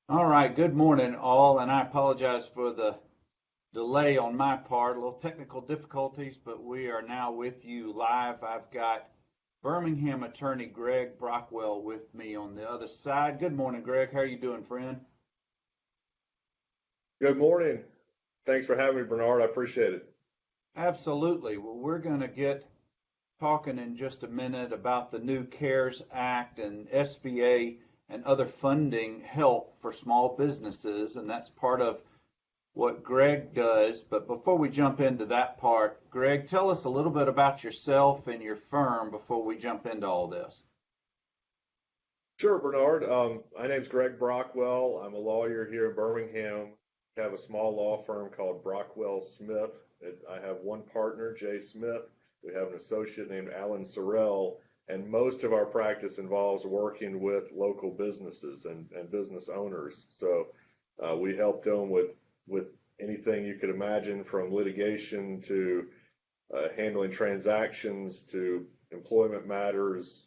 All right, good morning, all, and I apologize for the delay on my part, a little technical difficulties, but we are now with you live. I've got Birmingham attorney Greg Brockwell with me on the other side. Good morning, Greg. How are you doing, friend? Good morning. Thanks for having me, Bernard. I appreciate it. Absolutely. Well, we're going to get talking in just a minute about the new CARES Act and SBA and other funding help for small businesses, and that's part of what Greg does. But before we jump into that part, Greg, tell us a little bit about yourself and your firm before we jump into all this. Sure, Bernard. My name's Greg Brockwell. I'm a lawyer here in Birmingham. I have a small law firm called Brockwell Smith. I have one partner, Jay Smith. We have an associate named Alan Sorrell, and most of our practice involves working with local businesses and business owners. So we help them with anything you could imagine, from litigation to handling transactions to employment matters.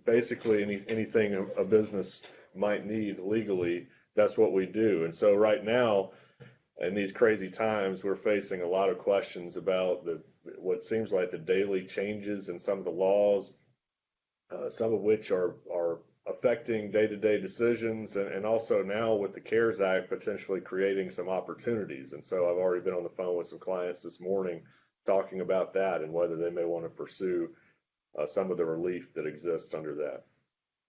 Basically, anything a business might need legally, that's what we do. And so right now, in these crazy times, we're facing a lot of questions about what seems like the daily changes in some of the laws, some of which are affecting day-to-day decisions, and also now with the CARES Act potentially creating some opportunities. And so I've already been on the phone with some clients this morning talking about that and whether they may want to pursue some of the relief that exists under that.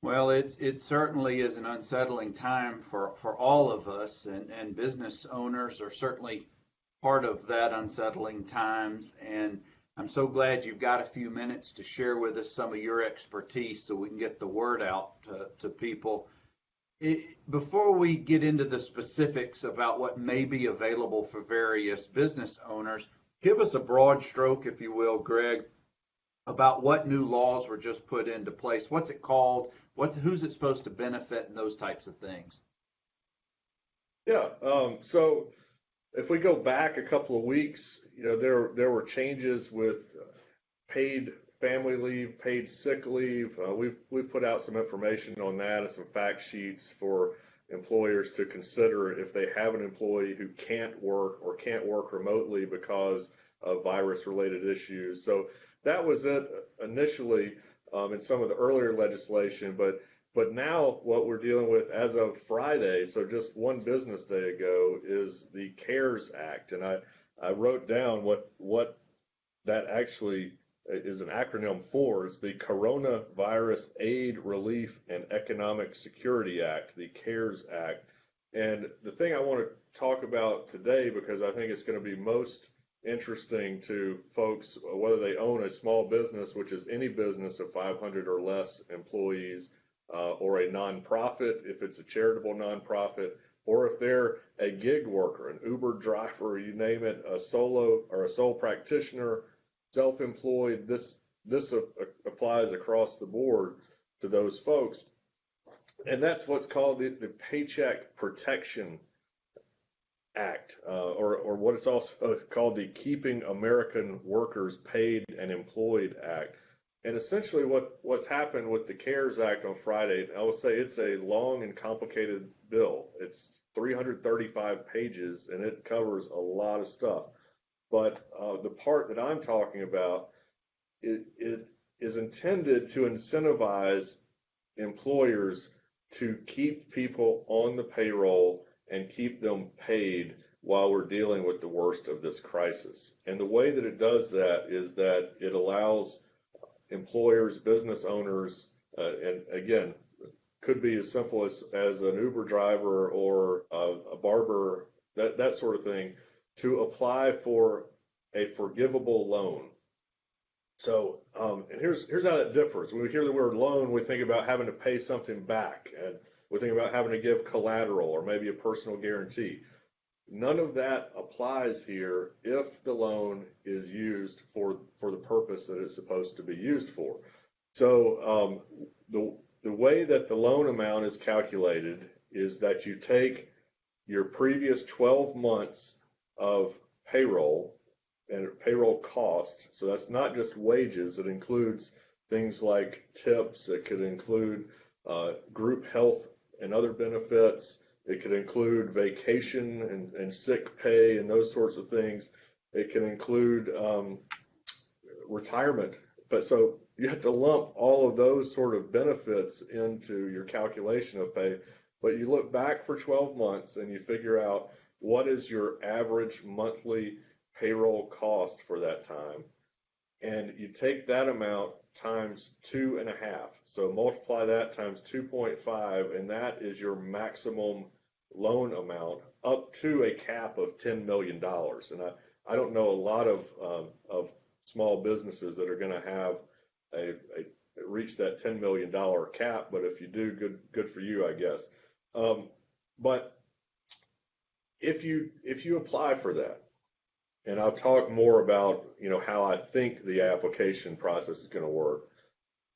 Well, it certainly is an unsettling time for all of us, and business owners are certainly part of that unsettling times. And I'm so glad you've got a few minutes to share with us some of your expertise so we can get the word out to people. Before we get into the specifics about what may be available for various business owners, give us a broad stroke, if you will, Greg, about what new laws were just put into place. What's it called? Who's it supposed to benefit, and those types of things? Yeah. So if we go back a couple of weeks, there were changes with paid family leave, paid sick leave. We've put out some information on that and some fact sheets for employers to consider if they have an employee who can't work or can't work remotely because of virus-related issues. So that was it initially in some of the earlier legislation, but now what we're dealing with as of Friday, so just one business day ago, is the CARES Act. And I wrote down what that actually is an acronym for. It's the Coronavirus Aid, Relief, and Economic Security Act, the CARES Act. And the thing I want to talk about today, because I think it's going to be most interesting to folks, whether they own a small business, which is any business of 500 or less employees, or a nonprofit, if it's a charitable nonprofit, or if they're a gig worker, an Uber driver, you name it, a solo or a sole practitioner, self-employed. This applies across the board to those folks. And that's what's called the Paycheck Protection Act, or what it's also called the Keeping American Workers Paid and Employed Act. And essentially what's happened with the CARES Act on Friday, I will say it's a long and complicated bill. It's 335 pages, and it covers a lot of stuff. But the part that I'm talking about, it is intended to incentivize employers to keep people on the payroll and keep them paid while we're dealing with the worst of this crisis. And the way that it does that is that it allows employers, business owners, and again, could be as simple as an Uber driver or a barber, that sort of thing, to apply for a forgivable loan. So, and here's how that differs. When we hear the word loan, we think about having to pay something back, and we think about having to give collateral or maybe a personal guarantee. None of that applies here if the loan is used for the purpose that it's supposed to be used for. So the way that the loan amount is calculated is that you take your previous 12 months of payroll and payroll cost. So that's not just wages. It includes things like tips. It could include group health and other benefits. It could include vacation and sick pay and those sorts of things. It can include retirement. But so you have to lump all of those sort of benefits into your calculation of pay. But you look back for 12 months and you figure out what is your average monthly payroll cost for that time. And you take that amount times 2.5. So multiply that times 2.5, and that is your maximum loan amount up to a cap of $10 million. And I don't know a lot of small businesses that are going to have reach that $10 million cap, but if you do, good for you, I guess. But if you apply for that, and I'll talk more about how I think the application process is going to work,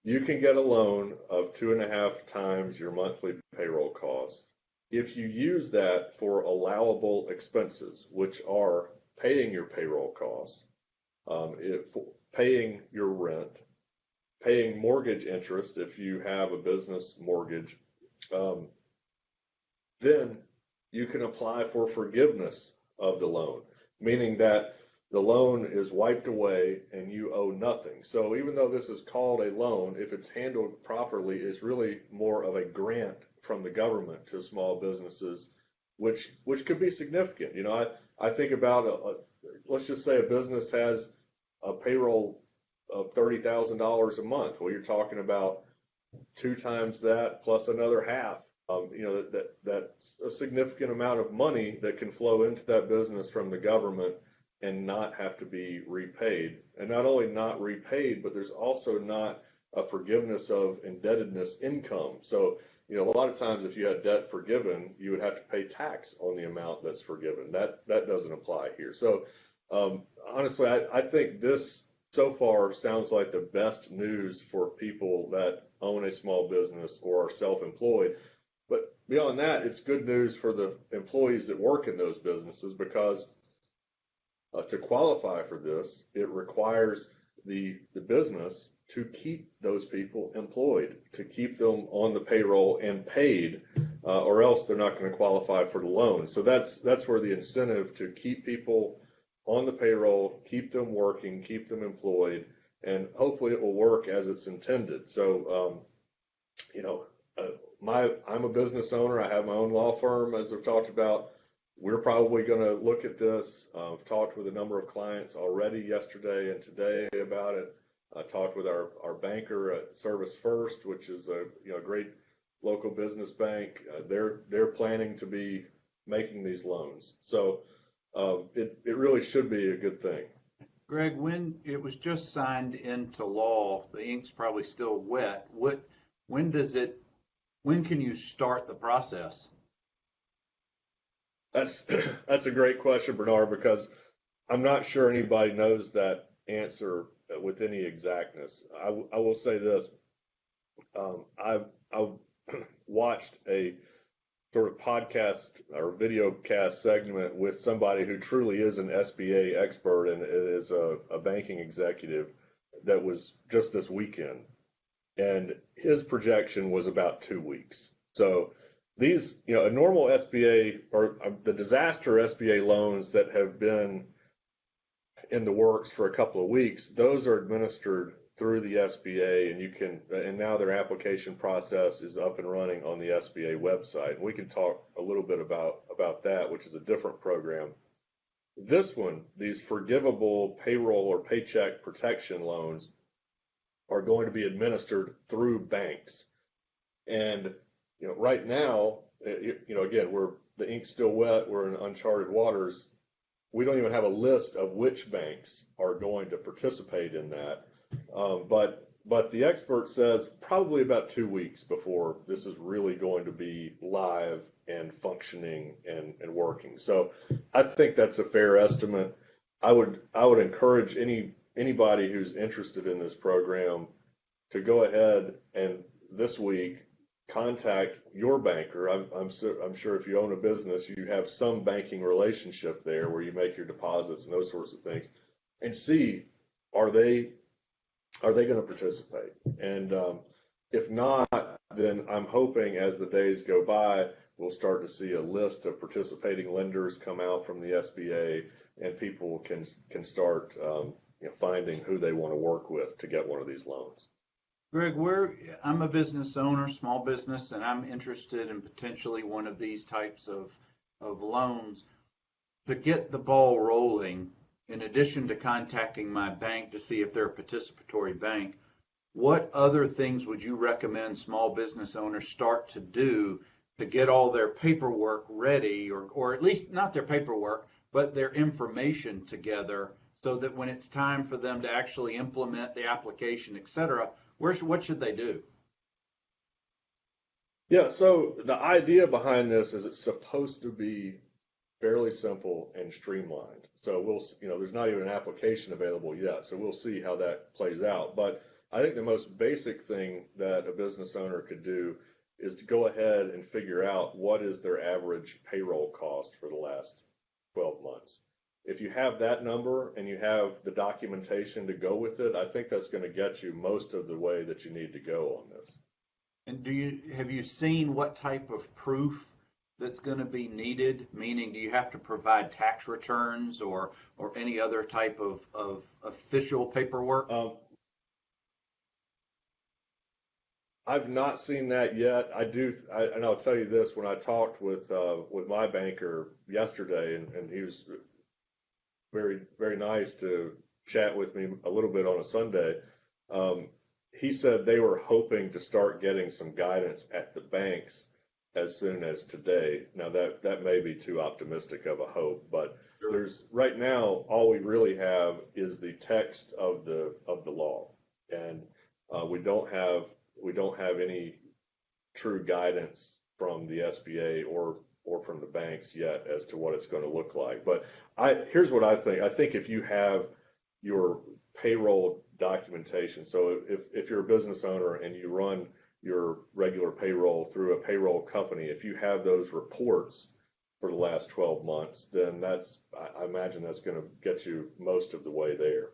you can get a loan of 2.5 times your monthly payroll costs. If you use that for allowable expenses, which are paying your payroll costs, paying your rent, paying mortgage interest if you have a business mortgage, then you can apply for forgiveness of the loan, meaning that the loan is wiped away and you owe nothing. So even though this is called a loan, if it's handled properly, it's really more of a grant from the government to small businesses, which could be significant. I think about let's just say a business has a payroll of $30,000 a month. Well, you're talking about 2 times that plus another half. That's a significant amount of money that can flow into that business from the government and not have to be repaid. And not only not repaid, but there's also not a forgiveness of indebtedness income. So, a lot of times if you had debt forgiven, you would have to pay tax on the amount that's forgiven. That doesn't apply here. So, honestly, I think this so far sounds like the best news for people that own a small business or are self-employed. But beyond that, it's good news for the employees that work in those businesses, because to qualify for this, it requires the business to keep those people employed, to keep them on the payroll and paid, or else they're not going to qualify for the loan. So that's where the incentive to keep people on the payroll, keep them working, keep them employed, and hopefully it will work as it's intended. So, I'm a business owner. I have my own law firm, as I've talked about. We're probably going to look at this. I've talked with a number of clients already yesterday and today about it. I talked with our banker at Service First, which is a great local business bank. They're planning to be making these loans. So it really should be a good thing. Greg, when it was just signed into law, the ink's probably still wet. When can you start the process? That's a great question, Bernard, because I'm not sure anybody knows that answer with any exactness. I will say this. I've watched a sort of podcast or video cast segment with somebody who truly is an SBA expert and is a banking executive that was just this weekend. And his projection was about 2 weeks. So these, a normal SBA or the disaster SBA loans that have been in the works for a couple of weeks, those are administered through the SBA, and now their application process is up and running on the SBA website. And we can talk a little bit about that, which is a different program. This one, these forgivable payroll or paycheck protection loans, are going to be administered through banks. And right now, again, the ink's still wet. We're in uncharted waters. We don't even have a list of which banks are going to participate in that. But the expert says probably about 2 weeks before this is really going to be live and functioning and working. So I think that's a fair estimate. I would encourage anybody who's interested in this program to go ahead and this week contact your banker. I'm sure if you own a business, you have some banking relationship there where you make your deposits and those sorts of things, and see are they going to participate. And if not, then I'm hoping as the days go by, we'll start to see a list of participating lenders come out from the SBA, and people can start finding who they want to work with to get one of these loans. Greg, I'm a business owner, small business, and I'm interested in potentially one of these types of loans. To get the ball rolling, in addition to contacting my bank to see if they're a participatory bank, what other things would you recommend small business owners start to do to get all their paperwork ready, or at least not their paperwork, but their information together, so that when it's time for them to actually implement the application, et cetera, what should they do? Yeah, so the idea behind this is it's supposed to be fairly simple and streamlined. So there's not even an application available yet, so we'll see how that plays out. But I think the most basic thing that a business owner could do is to go ahead and figure out what is their average payroll cost for the last 12 months. If you have that number and you have the documentation to go with it, I think that's going to get you most of the way that you need to go on this. And have you seen what type of proof that's going to be needed? Meaning, do you have to provide tax returns or any other type of official paperwork? I've not seen that yet. And I'll tell you this: when I talked with my banker yesterday, and he was very, very nice to chat with me a little bit on a Sunday. He said they were hoping to start getting some guidance at the banks as soon as today. Now that may be too optimistic of a hope, but Sure. There's right now all we really have is the text of the law, and we don't have any true guidance from the SBA or from the banks yet as to what it's going to look like. But here's what I think. I think if you have your payroll documentation, so if you're a business owner and you run your regular payroll through a payroll company, if you have those reports for the last 12 months, then I imagine that's going to get you most of the way there.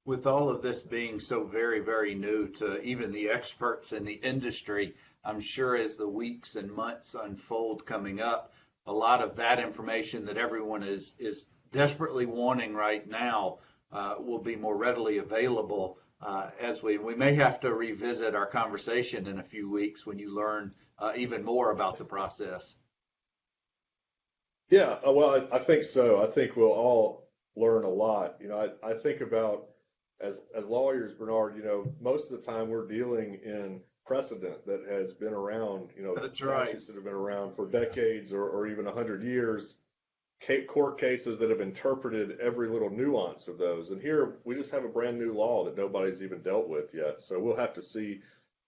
With all of this being so very, very new to even the experts in the industry, I'm sure as the weeks and months unfold coming up, a lot of that information that everyone is desperately wanting right now will be more readily available as we may have to revisit our conversation in a few weeks when you learn even more about the process. Yeah, well, I think so. I think we'll all learn a lot. I think about as lawyers, Bernard, most of the time we're dealing in precedent that has been around, That's statutes right. that have been around for decades or even 100 years, court cases that have interpreted every little nuance of those. And here we just have a brand new law that nobody's even dealt with yet. So we'll have to see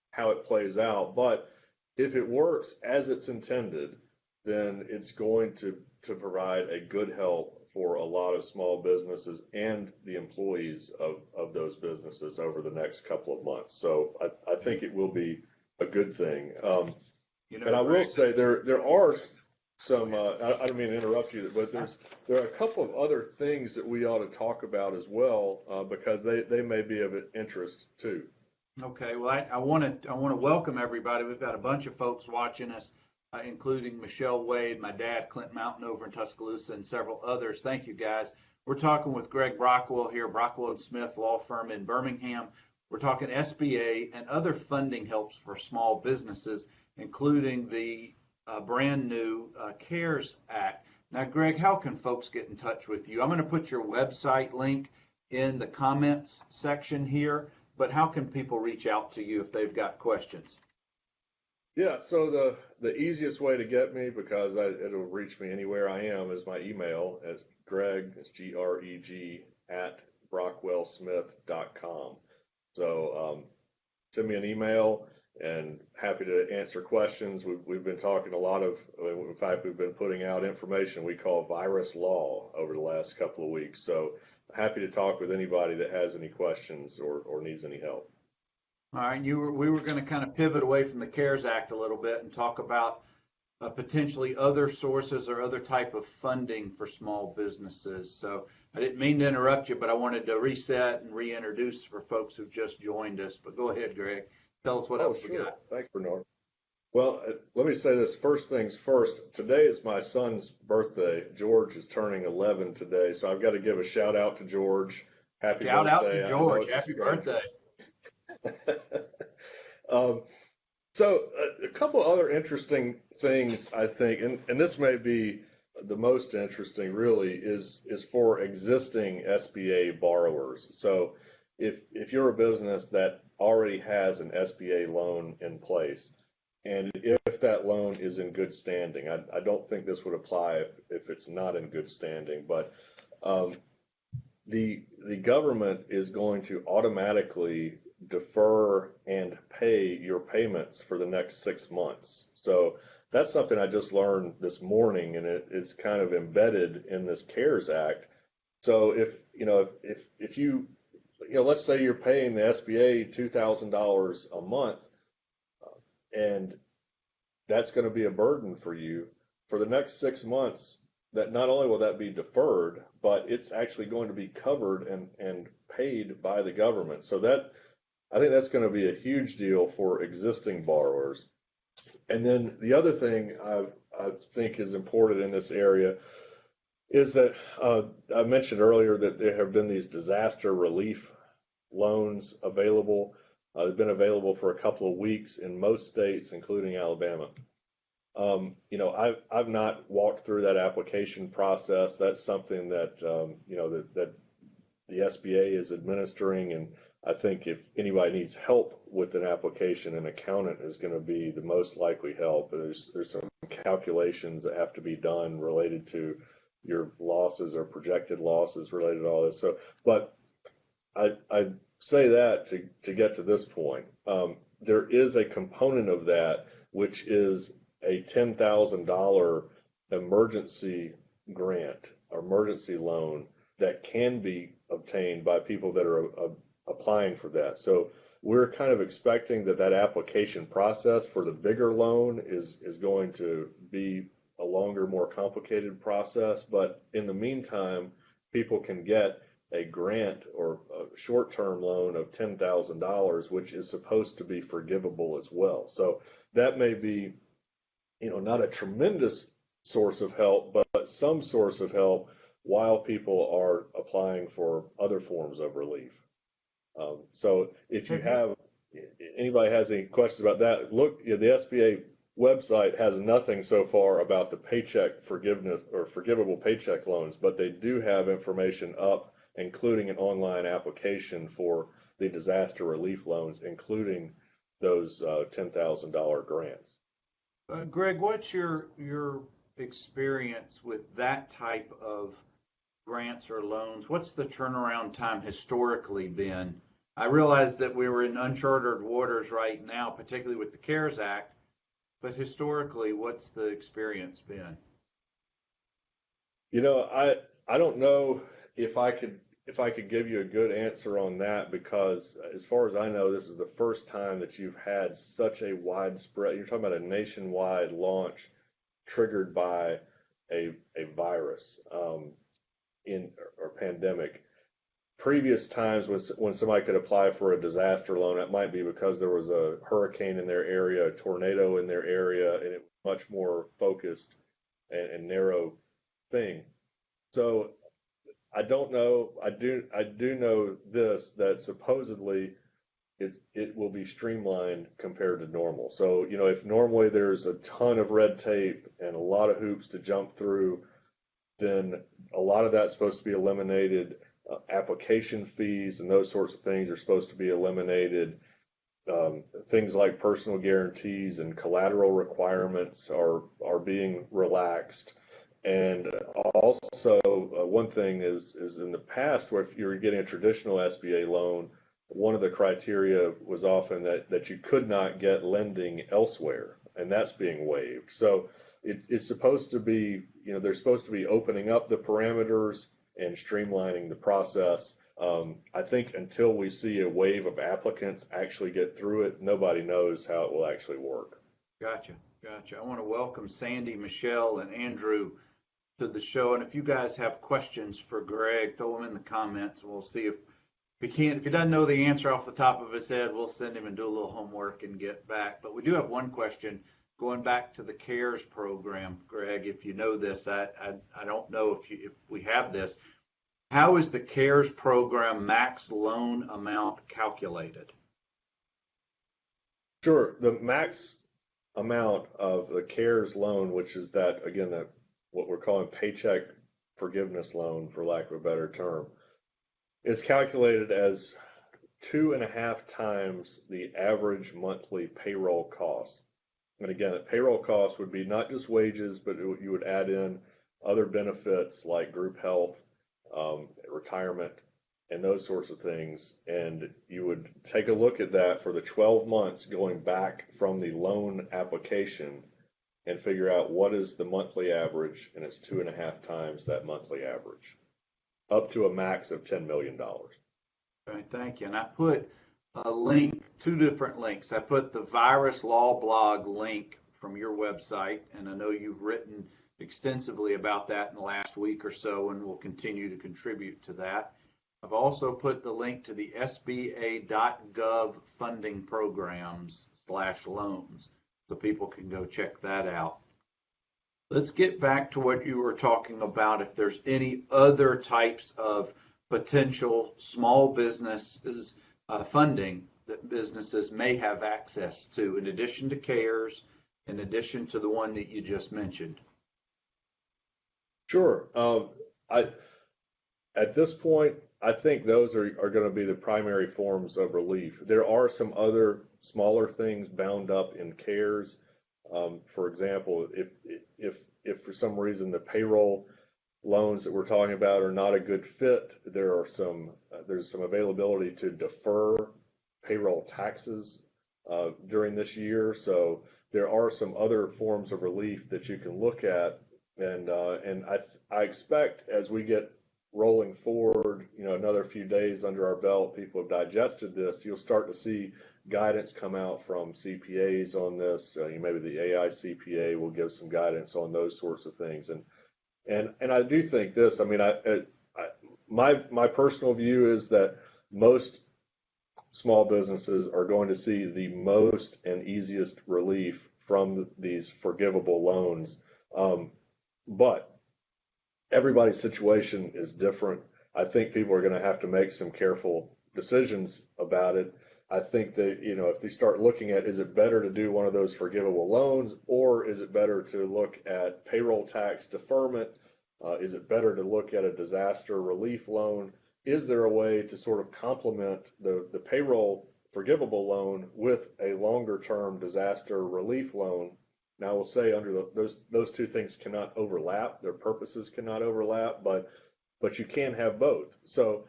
how it plays out. But if it works as it's intended, then it's going to provide a good help for a lot of small businesses and the employees of those businesses over the next couple of months. So I think it will be a good thing. And I will say there are some, I don't mean to interrupt you, but there are a couple of other things that we ought to talk about as well, because they may be of interest too. Okay, well, I want to welcome everybody. We've got a bunch of folks watching us, including Michelle Wade, my dad, Clint Mountain over in Tuscaloosa, and several others. Thank you, guys. We're talking with Greg Brockwell here, Brockwell and Smith Law Firm in Birmingham. We're talking SBA and other funding helps for small businesses, including the brand new CARES Act. Now, Greg, how can folks get in touch with you? I'm going to put your website link in the comments section here, but how can people reach out to you if they've got questions? Yeah, so the easiest way to get me, because it'll reach me anywhere I am, is my email. It's Greg, it's Greg, @brockwellsmith.com. So send me an email, and happy to answer questions. We've been talking a lot in fact, we've been putting out information we call virus law over the last couple of weeks. So happy to talk with anybody that has any questions or needs any help. All right, we were going to kind of pivot away from the CARES Act a little bit and talk about potentially other sources or other type of funding for small businesses. So I didn't mean to interrupt you, but I wanted to reset and reintroduce for folks who've just joined us. But go ahead, Greg. Tell us what else we got. Thanks, Bernard. Well, let me say this. First things first. Today is my son's birthday. George is turning 11 today, so I've got to give a shout out to George. Happy Shout out to birthday. I know George. it's a Happy strange birthday. one. So a couple other interesting things, I think, and this may be the most interesting really, is for existing SBA borrowers. So if you're a business that already has an SBA loan in place, and if that loan is in good standing, I don't think this would apply if it's not in good standing, but the government is going to automatically defer and pay your payments for the next 6 months. So that's something I just learned this morning, and it is kind of embedded in this CARES Act. So if you let's say you're paying the SBA $2,000 a month, and that's going to be a burden for you for the next 6 months. That not only will that be deferred, but it's actually going to be covered and paid by the government. So that I think that's going to be a huge deal for existing borrowers. And then the other thing I think is important in this area is that I mentioned earlier that there have been these disaster relief loans available. They've been available for a couple of weeks in most states, including Alabama. I've not walked through that application process. That's something that that the SBA is administering, and I think if anybody needs help with an application, an accountant is going to be the most likely help. There's some calculations that have to be done related to your losses or projected losses related to all this. So, but I say that to get to this point. There is a component of that which is a $10,000 emergency grant or emergency loan that can be obtained by people that are applying for that. So we're kind of expecting that application process for the bigger loan is going to be a longer, more complicated process. But in the meantime, people can get a grant or a short-term loan of $10,000, which is supposed to be forgivable as well. So that may be, not a tremendous source of help, but some source of help while people are applying for other forms of relief. So if you have anybody has any questions about that, look, the SBA website has nothing so far about the paycheck forgiveness or forgivable paycheck loans, but they do have information up, including an online application for the disaster relief loans, including those $10,000 grants. Greg, what's your experience with that type of grants or loans? What's the turnaround time historically been? I realize that we were in uncharted waters right now, particularly with the CARES Act, but historically, what's the experience been? I don't know if I could give you a good answer on that, because as far as I know, this is the first time that you've had such a widespread, you're talking about a nationwide launch triggered by a virus or pandemic. Previous times when somebody could apply for a disaster loan, it might be because there was a hurricane in their area, a tornado in their area, and it was much more focused and narrow thing. So I don't know. I do know this, that supposedly it will be streamlined compared to normal. So, if normally there's a ton of red tape and a lot of hoops to jump through, then a lot of that's supposed to be eliminated. Application fees and those sorts of things are supposed to be eliminated. Things like personal guarantees and collateral requirements are being relaxed. And also, one thing is in the past, where if you were getting a traditional SBA loan, one of the criteria was often that you could not get lending elsewhere, and that's being waived. So it's supposed to be, they're supposed to be opening up the parameters and streamlining the process. I think until we see a wave of applicants actually get through it, nobody knows how it will actually work. Gotcha. I want to welcome Sandy, Michelle, and Andrew to the show. And if you guys have questions for Greg, throw them in the comments. We'll see if he doesn't know the answer off the top of his head, we'll send him and do a little homework and get back. But we do have one question going back to the CARES program, Greg, if you know this, I don't know if we have this. How is the CARES program max loan amount calculated? Sure. The max amount of the CARES loan, which is that, again, that what we're calling paycheck forgiveness loan, for lack of a better term, is calculated as 2.5 times the average monthly payroll cost. And again, the payroll cost would be not just wages, but you would add in other benefits like group health, retirement, and those sorts of things. And you would take a look at that for the 12 months going back from the loan application and figure out what is the monthly average, and it's 2.5 times that monthly average, up to a max of $10 million. Okay, thank you. And I put a link, 2 different links. I put the virus law blog link from your website, and I know you've written extensively about that in the last week or so, and will continue to contribute to that. I've also put the link to the SBA.gov funding programs /loans, so people can go check that out. Let's get back to what you were talking about, if there's any other types of potential small businesses funding that businesses may have access to, in addition to CARES, in addition to the one that you just mentioned. Sure. At this point, I think those are going to be the primary forms of relief. There are some other smaller things bound up in CARES. For example, if for some reason the payroll loans that we're talking about are not a good fit, there's some availability to defer payroll taxes during this year. So there are some other forms of relief that you can look at, and I expect as we get rolling forward, another few days under our belt, people have digested this, you'll start to see guidance come out from CPAs on this. Maybe the AICPA will give some guidance on those sorts of things. And I do think this, my personal view is that most small businesses are going to see the most and easiest relief from these forgivable loans. But everybody's situation is different. I think people are going to have to make some careful decisions about it. I think that, if they start looking at, is it better to do one of those forgivable loans, or is it better to look at payroll tax deferment? Is it better to look at a disaster relief loan? Is there a way to sort of complement the payroll forgivable loan with a longer term disaster relief loan? Now, I will say under those two things cannot overlap. Their purposes cannot overlap, but you can have both. So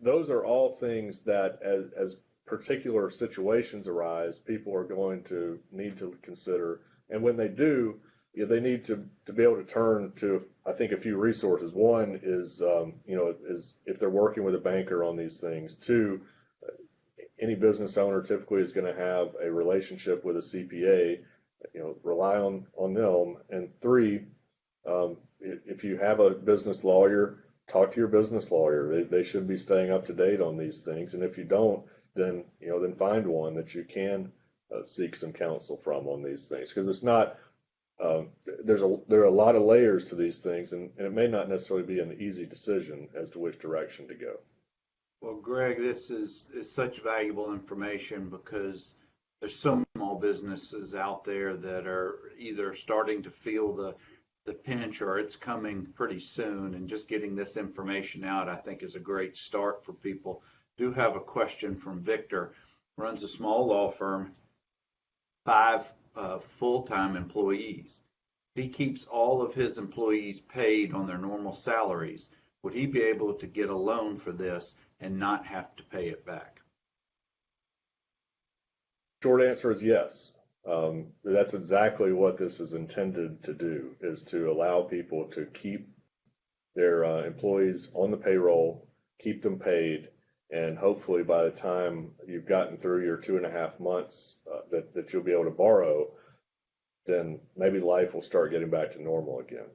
those are all things that as particular situations arise, people are going to need to consider. And when they do, they need to be able to turn to, I think, a few resources. One is, is if they're working with a banker on these things. 2, any business owner typically is going to have a relationship with a CPA. Rely on them. And 3, if you have a business lawyer, talk to your business lawyer. They should be staying up to date on these things. And if you don't, then find one that you can seek some counsel from on these things, because it's not. There are a lot of layers to these things, and it may not necessarily be an easy decision as to which direction to go. Well, Greg, this is such valuable information, because there's so small businesses out there that are either starting to feel the pinch, or it's coming pretty soon, and just getting this information out, I think, is a great start for people. Do have a question from Victor. Runs a small law firm, 5 full-time employees. If he keeps all of his employees paid on their normal salaries, would he be able to get a loan for this and not have to pay it back? Short answer is yes. That's exactly what this is intended to do, is to allow people to keep their employees on the payroll, keep them paid, and hopefully by the time you've gotten through your 2.5 months that you'll be able to borrow, then maybe life will start getting back to normal again.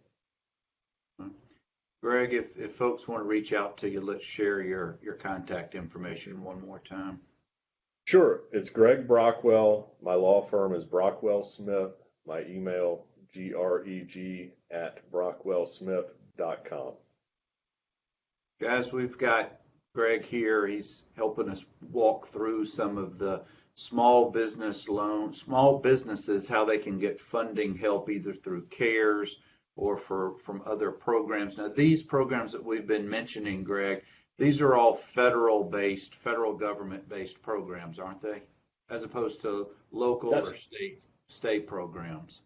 Greg, if folks want to reach out to you, let's share your contact information one more time. Sure. It's Greg Brockwell. My law firm is Brockwell Smith. my email, greg@brockwellsmith.com. Guys, we've got Greg here. He's helping us walk through some of the small businesses, how they can get funding help either through CARES or from other programs. Now, these programs that we've been mentioning, Greg, these are all federal government-based programs, aren't they? As opposed to local or state programs.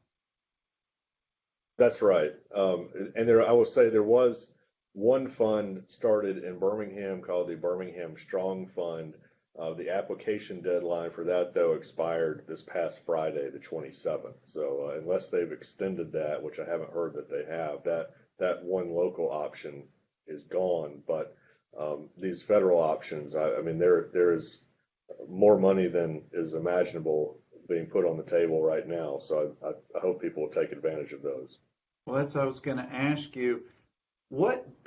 That's right. And I will say there was one fund started in Birmingham called the Birmingham Strong Fund. The application deadline for that, though, expired this past Friday, the 27th. So unless they've extended that, which I haven't heard that they have, that one local option is gone. But these federal options, I mean, there is more money than is imaginable being put on the table right now. So I hope people will take advantage of those. Well, that's what I was going to ask you.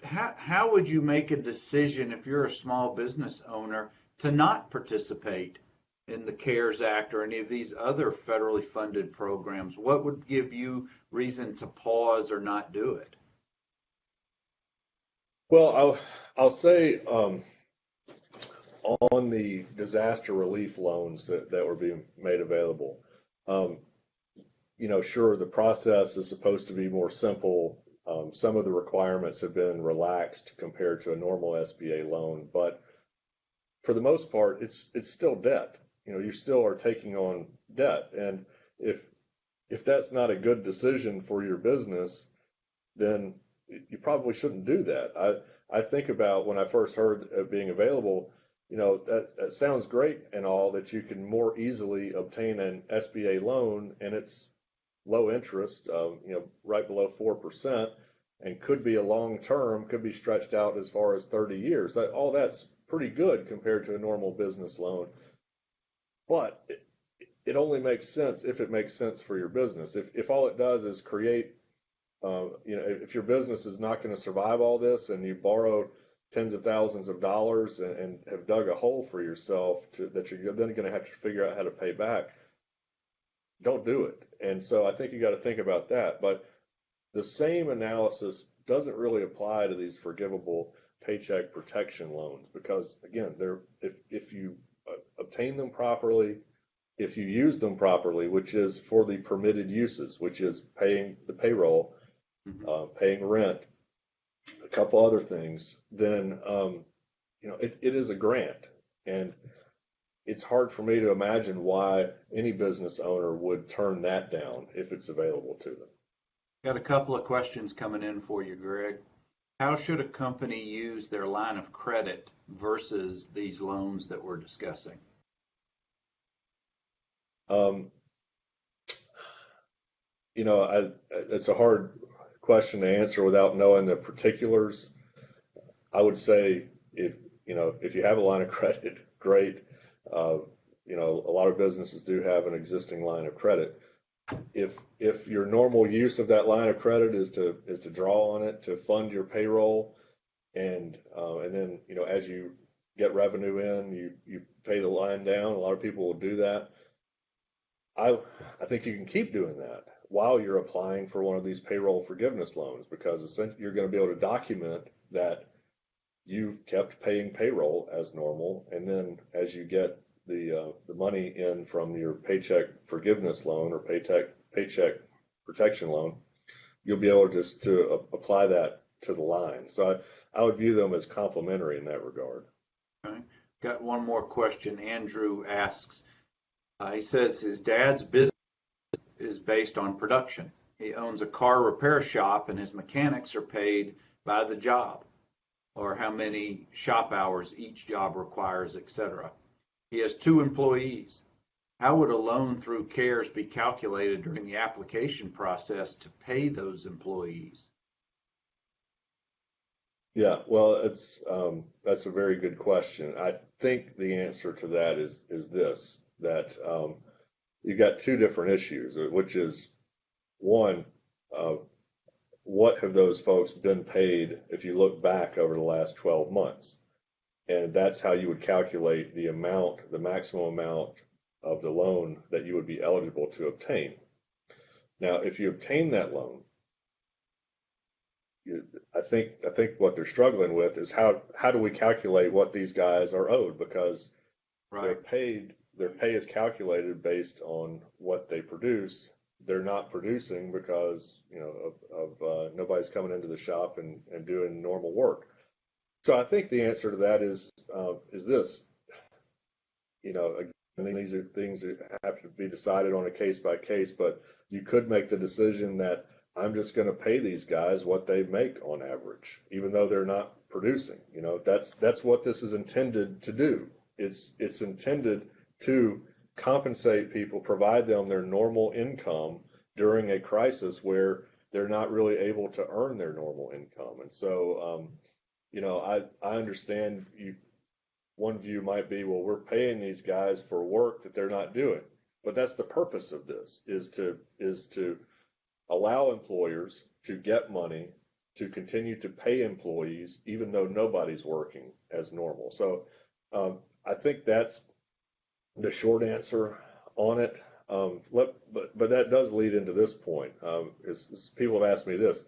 How would you make a decision if you're a small business owner to not participate in the CARES Act or any of these other federally funded programs? What would give you reason to pause or not do it? Well, I'll say on the disaster relief loans that were being made available, sure, the process is supposed to be more simple. Some of the requirements have been relaxed compared to a normal SBA loan, but for the most part, it's still debt. You still are taking on debt, and if that's not a good decision for your business, then you probably shouldn't do that. I think about when I first heard it being available, that sounds great and all, that you can more easily obtain an SBA loan, and it's low interest, right below 4%, and could be a long term, could be stretched out as far as 30 years. All that's pretty good compared to a normal business loan. But it only makes sense if it makes sense for your business. If all it does is create, if your business is not going to survive all this and you borrowed tens of thousands of dollars and have dug a hole for yourself that you're then going to have to figure out how to pay back, don't do it. And so I think you got to think about that. But the same analysis doesn't really apply to these forgivable paycheck protection loans, because again, if you obtain them properly, if you use them properly, which is for the permitted uses, which is paying the payroll, paying rent, a couple other things, then it is a grant, and it's hard for me to imagine why any business owner would turn that down if it's available to them. Got a couple of questions coming in for you, Greg. How should a company use their line of credit versus these loans that we're discussing? It's a hard question to answer without knowing the particulars. I would say if you have a line of credit, great. A lot of businesses do have an existing line of credit. If your normal use of that line of credit is to draw on it to fund your payroll, and then as you get revenue in, you pay the line down. A lot of people will do that. I think you can keep doing that while you're applying for one of these payroll forgiveness loans, because essentially you're going to be able to document that you've kept paying payroll as normal, and then as you get the money in from your paycheck forgiveness loan or paycheck protection loan, you'll be able to apply that to the line. So I would view them as complementary in that regard. Okay. Got one more question. Andrew asks, he says his dad's business is based on production. He owns a car repair shop, and his mechanics are paid by the job, or how many shop hours each job requires, etc. He has 2 employees. How would a loan through CARES be calculated during the application process to pay those employees? Yeah, well, that's a very good question. I think the answer to that is this, that you've got 2 different issues, which is one, what have those folks been paid if you look back over the last 12 months? And that's how you would calculate the maximum amount of the loan that you would be eligible to obtain. Now, if you obtain that loan, I think what they're struggling with is how do we calculate what these guys are owed, because Right. their pay is calculated based on what they produce. They're not producing because of nobody's coming into the shop and doing normal work. So I think the answer to that is this. Again, these are things that have to be decided on a case by case, but you could make the decision that I'm just going to pay these guys what they make on average, even though they're not producing. That's what this is intended to do. It's intended to compensate people, provide them their normal income during a crisis where they're not really able to earn their normal income. And so, I understand one view might be, well, we're paying these guys for work that they're not doing. But that's the purpose of this, is to allow employers to get money to continue to pay employees even though nobody's working as normal. So I think that's the short answer on it. But that does lead into this point. Is people have asked me this: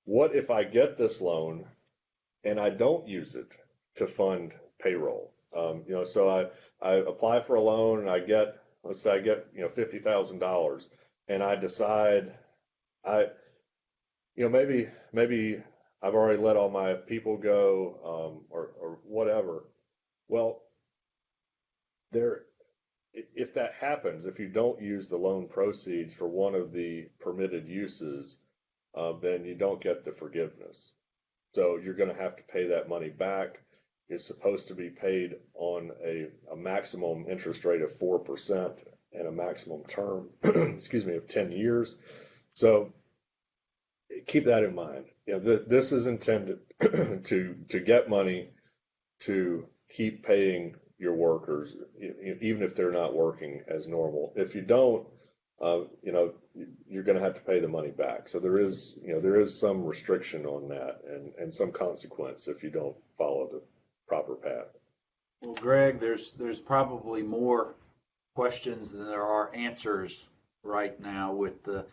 what if I get this loan and I don't use it to fund payroll? So I apply for a loan and let's say I get $50,000, and I decide maybe I've already let all my people go, or whatever. Well, if that happens, if you don't use the loan proceeds for one of the permitted uses, then you don't get the forgiveness. So you're going to have to pay that money back. It's supposed to be paid on a maximum interest rate of 4% and a maximum term, of 10 years. So keep that in mind. This is intended to get money to keep paying your workers, even if they're not working as normal. If you don't, you're going to have to pay the money back. So there is some restriction on that and some consequence if you don't follow the proper path. Well, Greg, there's probably more questions than there are answers right now with the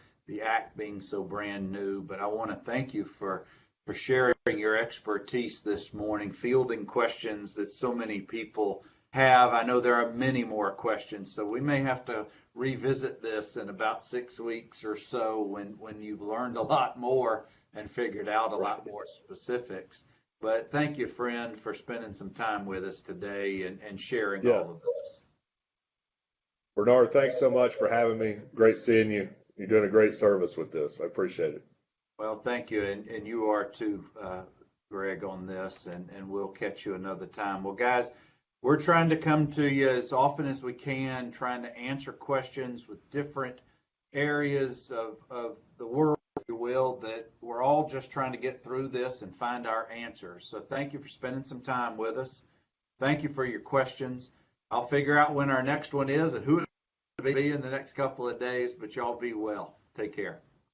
act being so brand new. But I want to thank you for sharing your expertise this morning, fielding questions that so many people have. I know there are many more questions, so we may have to revisit this in about 6 weeks or so when you've learned a lot more and figured out a lot more specifics. But thank you, friend, for spending some time with us today and sharing all of this. Bernard, thanks so much for having me. Great seeing you. You're doing a great service with this. I appreciate it. Well, thank you, and you are too, Greg, on this, and we'll catch you another time. Well, guys, we're trying to come to you as often as we can, trying to answer questions with different areas of the world, if you will, that we're all just trying to get through this and find our answers. So thank you for spending some time with us. Thank you for your questions. I'll figure out when our next one is and who it will be in the next couple of days, but y'all be well. Take care.